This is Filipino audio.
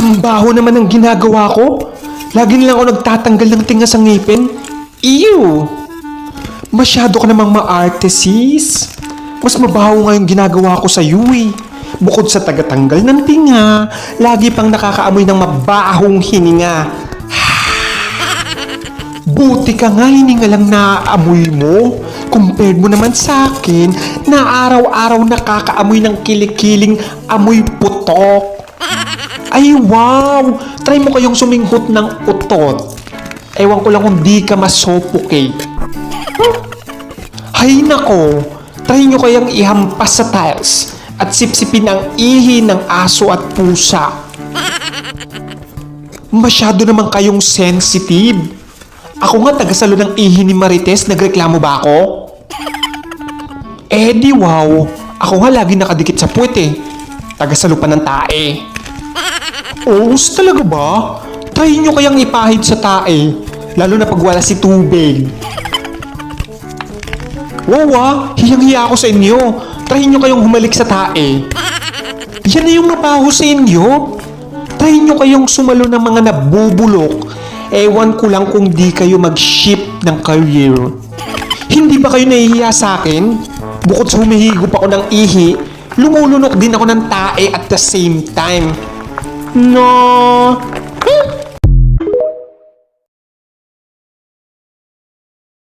Ang baho naman ng ginagawa ko. Lagi nilang ako nagtatanggal ng tinga sa ngipin. Ew! Masyado ka namang maarte, sis. Mas mabaho nga yung ginagawa ko sa iyo eh. Bukod sa tagatanggal ng tinga, lagi pang nakakaamoy ng mabahong hininga. Buti ka nga hininga lang naaamoy mo. Compared mo naman sa akin na araw-araw nakakaamoy ng kilikiling amoy putok. Ay wow! Try mo kayong suminghot ng utot. Ewan ko lang kung di ka masuffocate. Hay nako! Try nyo kayang ihampas sa tiles at sipsipin ang ihi ng aso at pusa. Masyado naman kayong sensitive. Ako nga tagasalo ng ihi ni Marites, nagreklamo ba ako? Eh di wow, ako nga lagi nakadikit sa puwet eh. Tagasalo pa ng tae. Oos talaga ba? Try nyo kayang ipahid sa tae, lalo na pag wala si tubig. Wow hiyang-hiya ako sa inyo. Try nyo kayong humalik sa tae. Yan na yung mabaho sa inyo. Try nyo kayong sumalo ng mga nabubulok. Ewan ko lang kung di kayo mag-shift ng career. Hindi ba kayo nahihiya sa akin? Bukod sa humihigop ako ng ihi, lumulunok din ako ng tae at the same time. No!